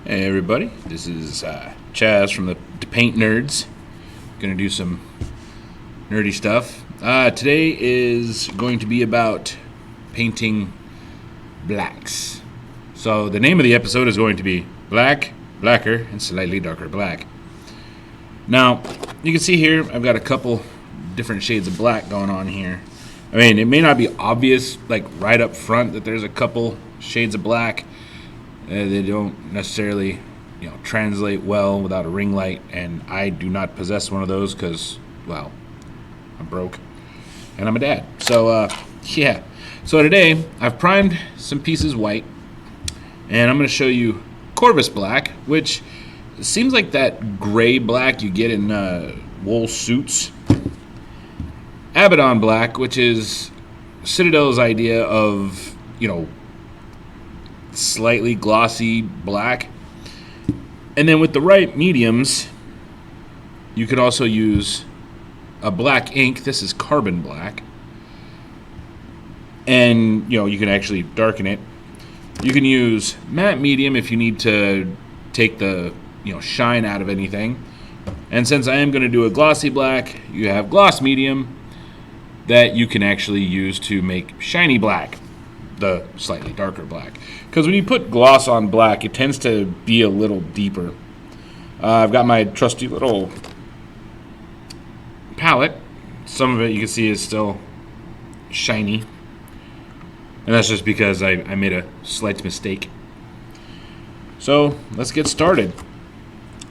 Hey everybody, this is Chaz from the Paint Nerds. Gonna do some nerdy stuff. Today is going to be about painting blacks. So the name of the episode is going to be Black, Blacker, and Slightly Darker Black. Now, you can see here I've got a couple different shades of black going on here. I mean, it may not be obvious, like right up front, that there's a couple shades of black. They don't necessarily, translate well without a ring light, and I do not possess one of those because, well, I'm broke, and I'm a dad. So, yeah. So today, I've primed some pieces white, and I'm going to show you Corvus Black, which seems like that gray black you get in wool suits. Avalon Black, which is Citadel's idea of, slightly glossy black. And then with the right mediums, you could also use a black ink. This is carbon black. And, you can actually darken it. You can use matte medium if you need to take the, shine out of anything. And since I am going to do a glossy black, you have gloss medium that you can actually use to make shiny black, the slightly darker black. Because when you put gloss on black, it tends to be a little deeper. I've got my trusty little palette. Some of it you can see is still shiny. And that's just because I made a slight mistake. So let's get started.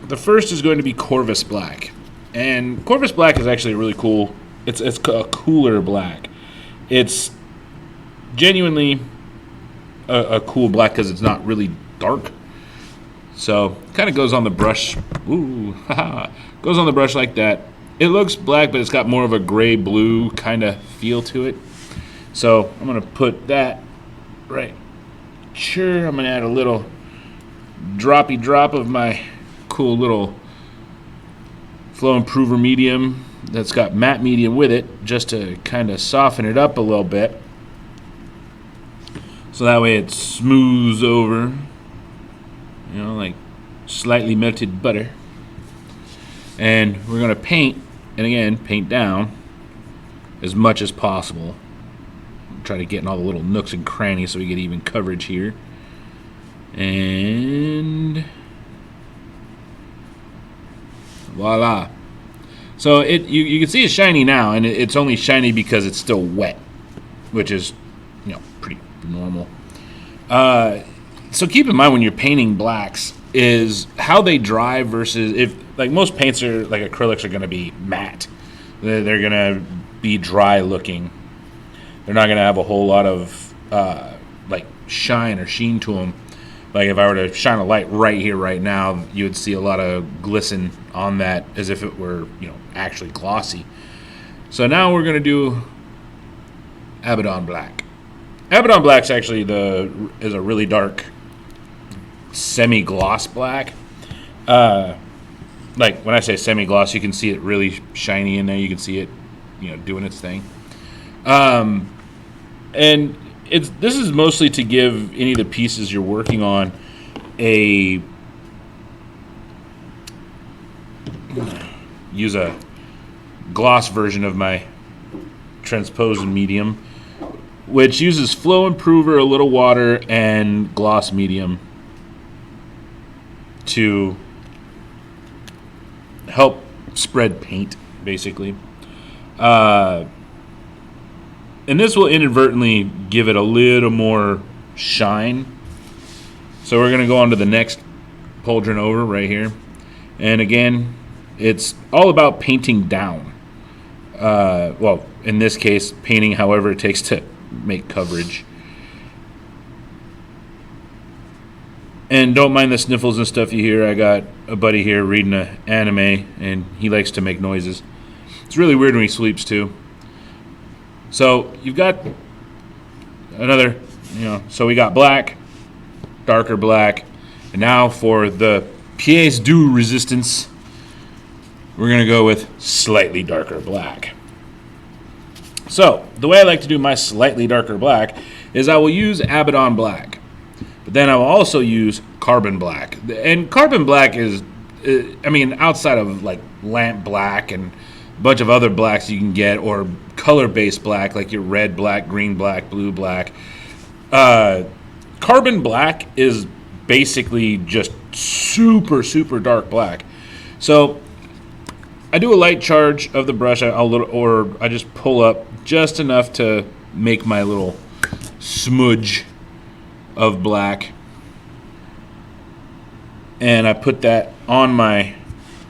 The first is going to be Corvus Black. And Corvus Black is actually really cool. It's a cooler black. It's genuinely a cool black because it's not really dark. So kind of goes on the brush. Ooh, haha. Goes on the brush like that. It looks black, but it's got more of a gray blue kind of feel to it. So I'm gonna put that right. Sure, I'm gonna add a little droppy drop of my cool little flow improver medium that's got matte medium with it, just to kind of soften it up a little bit. So that way it smooths over, like slightly melted butter. And we're going to paint, and again, paint down as much as possible. Try to get in all the little nooks and crannies so we get even coverage here. And voila. So you can see it's shiny now, and it's only shiny because it's still wet, which is, pretty normal. So keep in mind when you're painting blacks is how they dry versus if, like, most paints are, like acrylics, are going to be matte. They're going to be dry looking. They're not going to have a whole lot of like shine or sheen to them. Like if I were to shine a light right here, right now, you would see a lot of glisten on that as if it were, actually glossy. So now we're going to do Avalon Black. Avalon Black's actually is a really dark semi-gloss black. Like when I say semi-gloss, you can see it really shiny in there. You can see it, doing its thing. And this is mostly to give any of the pieces you're working on use a gloss version of my transposing medium, which uses flow improver, a little water, and gloss medium to help spread paint, basically. And this will inadvertently give it a little more shine. So we're going to go on to the next pauldron over right here. And again, it's all about painting down. Well, in this case, painting however it takes to make coverage. And don't mind the sniffles and stuff you hear. I got a buddy here reading an anime, and he likes to make noises. It's really weird when he sleeps too. So you've got another, so we got black, darker black, and now for the pièce de resistance, we're going to go with slightly darker black. So the way I like to do my slightly darker black is I will use Avalon Black. But then I'll also use carbon black. And carbon black is, I mean, outside of like lamp black and a bunch of other blacks you can get, or color-based black like your red black, green black, blue black, carbon black is basically just super, super dark black. So I do a light charge of the brush, or I just pull up just enough to make my little smudge of black, and I put that on my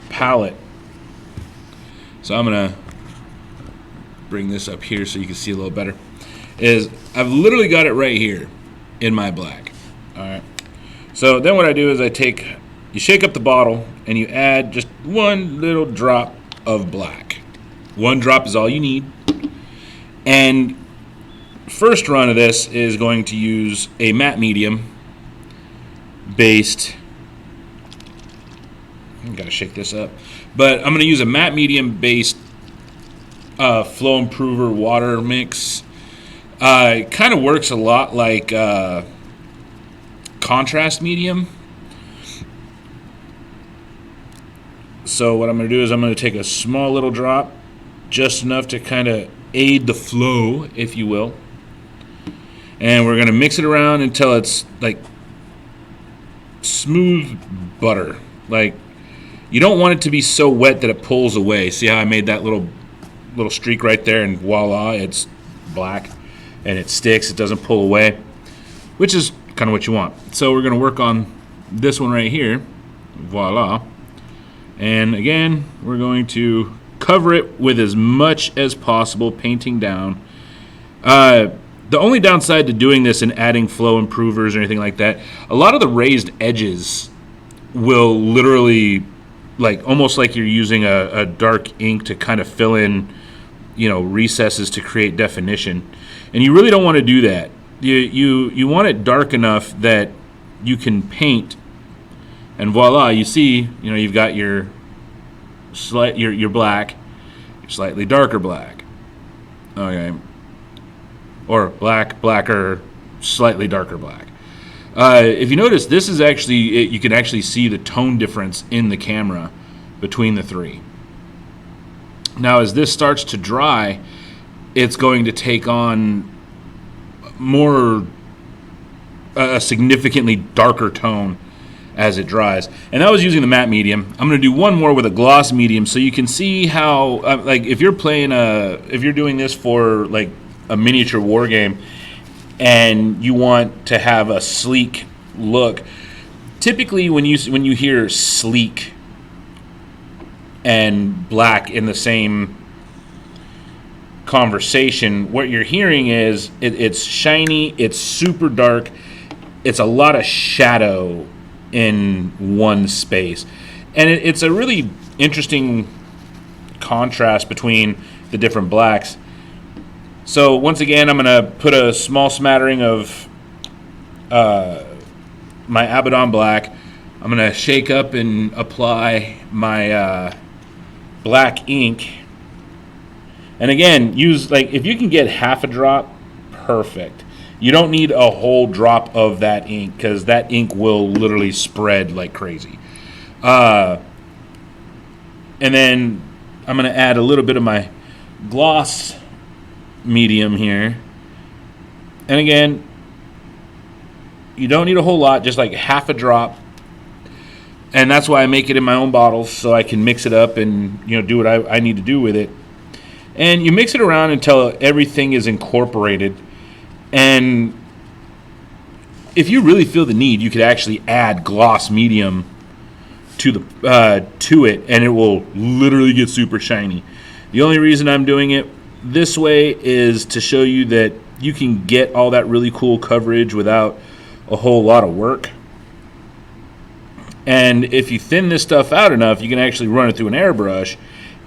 palette. So I'm gonna bring this up here so you can see a little better. I've literally got it right here in my black. All right. So then what I do is you shake up the bottle and you add just one little drop of black. One drop is all you need. And first run of this is going to use a matte medium based. I gotta shake this up. But I'm gonna use a matte medium based flow improver water mix. It kind of works a lot like contrast medium. So what I'm going to do is I'm going to take a small little drop, just enough to kind of aid the flow, if you will. And we're going to mix it around until it's like smooth butter. Like, you don't want it to be so wet that it pulls away. See how I made that little streak right there, and voila, it's black and it sticks, it doesn't pull away, which is kind of what you want. So we're going to work on this one right here. Voila. And again, we're going to cover it with as much as possible, painting down. The only downside to doing this and adding flow improvers or anything like that, a lot of the raised edges will literally, like, almost like you're using a dark ink to kind of fill in, recesses to create definition. And you really don't want to do that. You want it dark enough that you can paint, and voila, you see, you've got your black, your slightly darker black. Okay. Or blacker, slightly darker black. If you notice, this is actually, you can actually see the tone difference in the camera between the three. Now, as this starts to dry, it's going to take on a significantly darker tone as it dries. And that was using the matte medium. I'm going to do one more with a gloss medium so you can see how, if you're doing this for like a miniature war game and you want to have a sleek look, typically when you hear sleek and black in the same conversation, what you're hearing is it's shiny, it's super dark, it's a lot of shadow in one space, and it's a really interesting contrast between the different blacks. So once again, I'm going to put a small smattering of my Avalon Black. I'm going to shake up and apply my black ink. And again, use, like, if you can get half a drop, perfect. You don't need a whole drop of that ink, because that ink will literally spread like crazy. And then I'm going to add a little bit of my gloss medium here. And again, you don't need a whole lot, just like half a drop. And that's why I make it in my own bottles, so I can mix it up and do what I need to do with it. And you mix it around until everything is incorporated. And if you really feel the need, you could actually add gloss medium to it, and it will literally get super shiny. The only reason I'm doing it this way is to show you that you can get all that really cool coverage without a whole lot of work. And if you thin this stuff out enough, you can actually run it through an airbrush,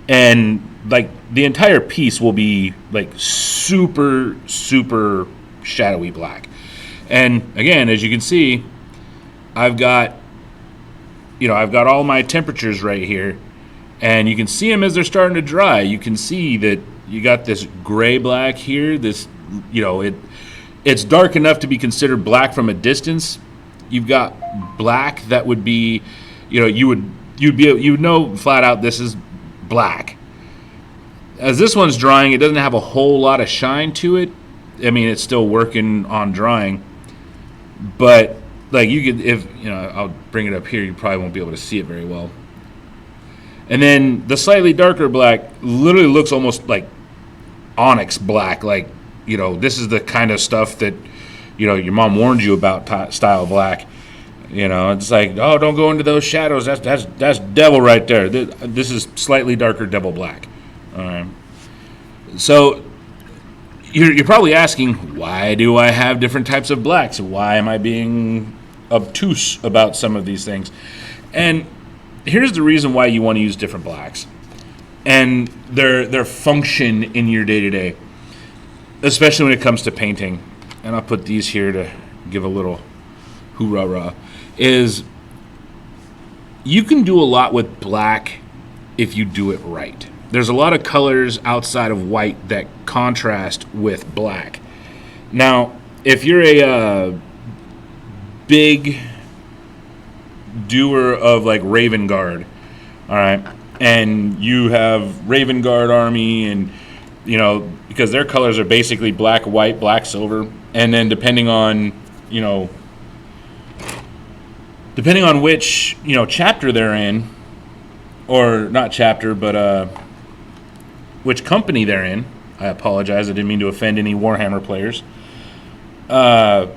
and like the entire piece will be like super, super shadowy black. And again, as you can see, I've got all my temperatures right here, and you can see them as they're starting to dry. You can see that you got this gray black here. This, it's dark enough to be considered black from a distance, you've got black that would be, you would know flat out this is black. As this one's drying, it doesn't have a whole lot of shine to it. I mean, it's still working on drying, but like you could, I'll bring it up here. You probably won't be able to see it very well. And then the slightly darker black literally looks almost like onyx black. Like, this is the kind of stuff that, your mom warned you about style black. It's like, oh, don't go into those shadows. That's devil right there. This is slightly darker devil black. All right. So you're probably asking, why do I have different types of blacks? Why am I being obtuse about some of these things? And here's the reason why you want to use different blacks and their function in your day-to-day, especially when it comes to painting. And I'll put these here to give a little hoorah, is you can do a lot with black if you do it right. There's a lot of colors outside of white that contrast with black. Now, if you're a big doer of like Raven Guard, all right, and you have Raven Guard army, and because their colors are basically black, white, black, silver, and then depending on which chapter they're in, or not chapter, but which company they're in. I apologize, I didn't mean to offend any Warhammer players. That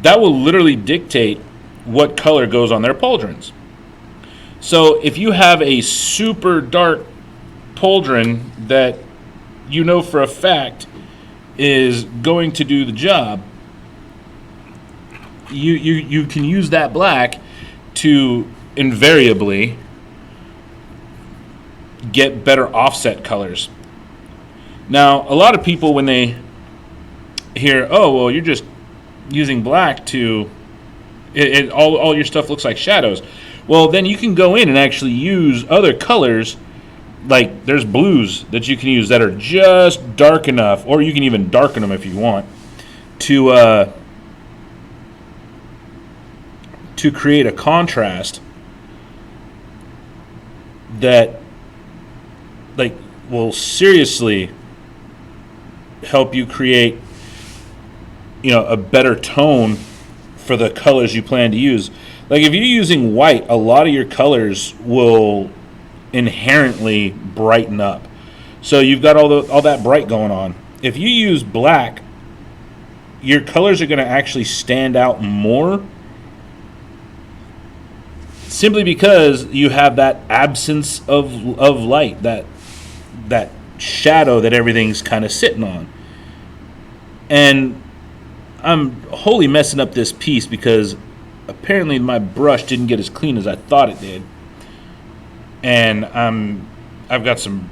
will literally dictate what color goes on their pauldrons. So if you have a super dark pauldron that for a fact is going to do the job, you can use that black to invariably get better offset colors. Now, a lot of people, when they hear, oh, well, you're just using black to all your stuff looks like shadows. Well, then you can go in and actually use other colors. Like there's blues that you can use that are just dark enough, or you can even darken them if you want, to create a contrast that will seriously help you create a better tone for the colors you plan to use. Like if you're using white, a lot of your colors will inherently brighten up. So you've got all that bright going on. If you use black, your colors are going to actually stand out more, simply because you have that absence of light, that shadow that everything's kind of sitting on. And I'm wholly messing up this piece because apparently my brush didn't get as clean as I thought it did. And I've got some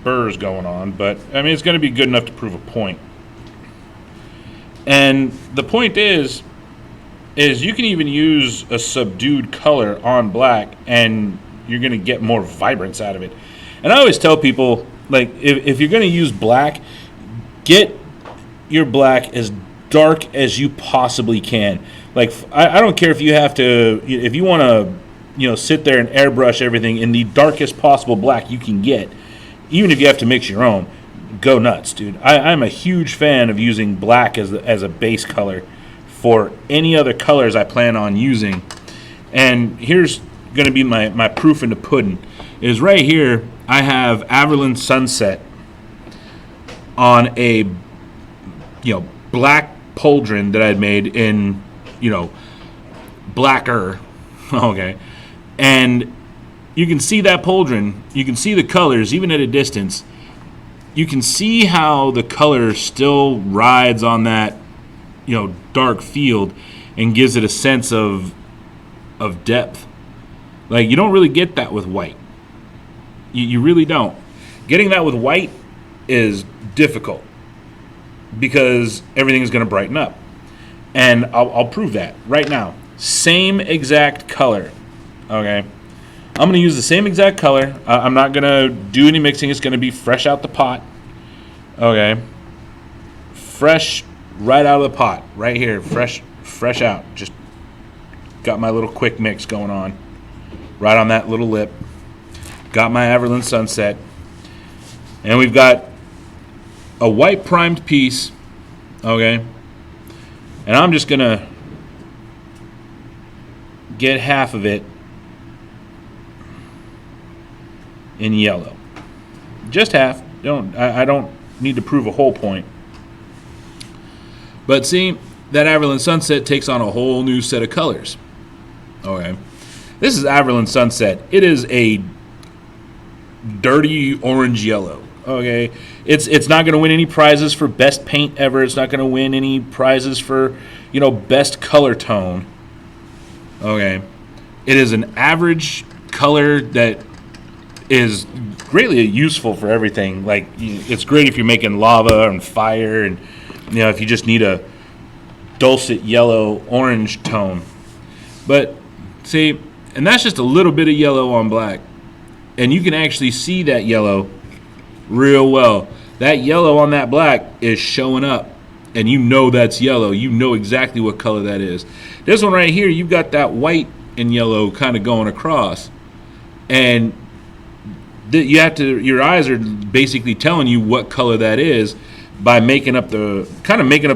burrs going on, but I mean it's going to be good enough to prove a point. And the point is you can even use a subdued color on black and you're going to get more vibrance out of it. And I always tell people, like, if you're going to use black, get your black as dark as you possibly can. Like, I don't care if you have to, if you want to, sit there and airbrush everything in the darkest possible black you can get, even if you have to mix your own, go nuts, dude. I'm a huge fan of using black as a base color for any other colors I plan on using. And here's going to be my proof in the pudding. Is right here, I have Avalon Sunset on a black pauldron that I'd made in blacker. Okay. And you can see that pauldron, you can see the colors even at a distance. You can see how the color still rides on that dark field and gives it a sense of depth. Like, you don't really get that with white. You really don't. Getting that with white is difficult because everything is going to brighten up. And I'll prove that right now. Same exact color. Okay. I'm going to use the same exact color. I'm not going to do any mixing. It's going to be fresh out the pot. Okay. Fresh right out of the pot. Right here. Fresh out. Just got my little quick mix going on right on that little lip. Got my Avalon Sunset. And we've got a white primed piece, okay? And I'm just going to get half of it in yellow. Just half. I don't need to prove a whole point. But see, that Avalon Sunset takes on a whole new set of colors. Okay. This is Avalon Sunset. It is a dirty orange yellow. Okay. It's not going to win any prizes for best paint ever. It's not going to win any prizes for, best color tone. Okay. It is an average color that is greatly useful for everything. Like, it's great if you're making lava and fire, and if you just need a dulcet yellow orange tone. But see, and that's just a little bit of yellow on black, and you can actually see that yellow real well. That yellow on that black is showing up, and that's yellow. You know exactly what color that is. This one right here, you've got that white and yellow kind of going across, and your eyes are basically telling you what color that is by making up the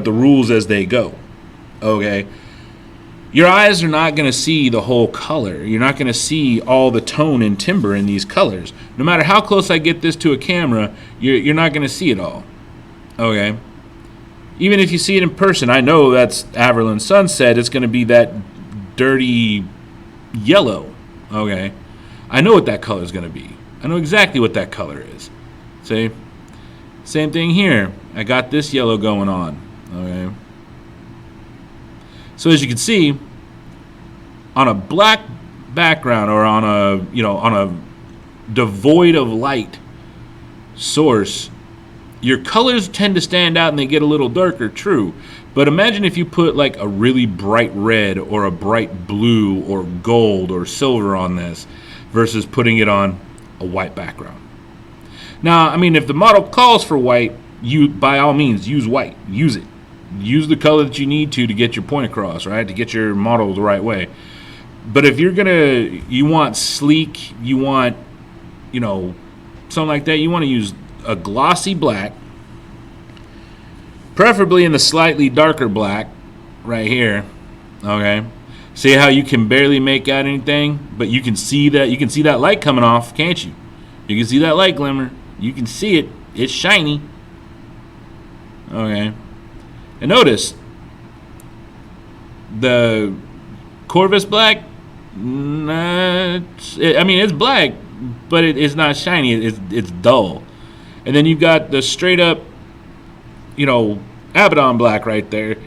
rules as they go. Okay, your eyes are not going to see the whole color. You're not going to see all the tone and timbre in these colors. No matter how close I get this to a camera, you're not going to see it all. Okay, even if you see it in person, I know that's Avalon Sunset. It's going to be that dirty yellow. Okay, I know what that color is going to be. I know exactly what that color is. See? Same thing here. I got this yellow going on. Okay. So as you can see, on a black background, or on a devoid of light source, your colors tend to stand out and they get a little darker, true. But imagine if you put like a really bright red or a bright blue or gold or silver on this versus putting it on a white background. Now, I mean, if the model calls for white, you by all means use white. Use it. Use the color that you need to get your point across, right? To get your model the right way. But if you want sleek, you want, something like that, you want to use a glossy black, preferably in the slightly darker black right here. Okay. See how you can barely make out anything, but you can see that light coming off, can't you? You can see that light glimmer. You can see it. It's shiny. Okay. And notice the Corvus Black. It's black, but it's not shiny. It's dull. And then you've got the straight up, Avalon Black right there.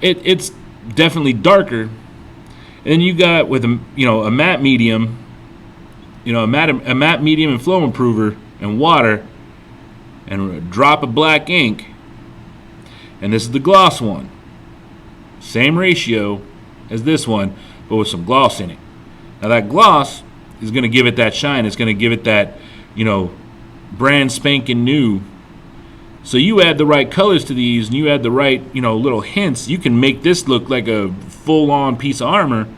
It's definitely darker. And then you got with a matte medium, a matte medium and flow improver and water and a drop of black ink. And this is the gloss one. Same ratio as this one, but with some gloss in it. Now that gloss is going to give it that shine. It's going to give it that, brand spanking new. So you add the right colors to these, and you add the right, little hints. You can make this look like a full-on piece of armor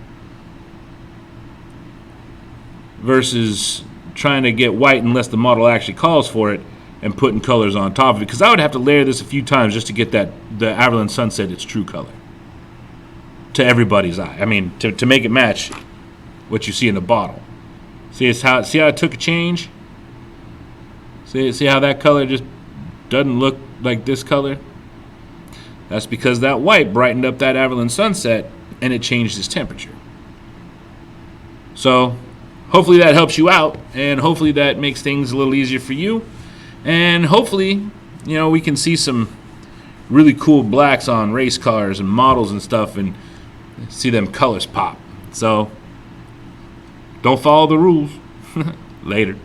versus trying to get white unless the model actually calls for it and putting colors on top of it. Because I would have to layer this a few times just to get the Avalon Sunset its true color to everybody's eye. I mean, to make it match what you see in the bottle. See how it took a change? See how that color just doesn't look like this color? That's because that white brightened up that Avalon Sunset and it changed its temperature. So hopefully that helps you out, and hopefully that makes things a little easier for you. And hopefully, we can see some really cool blacks on race cars and models and stuff and see them colors pop. So don't follow the rules. Later.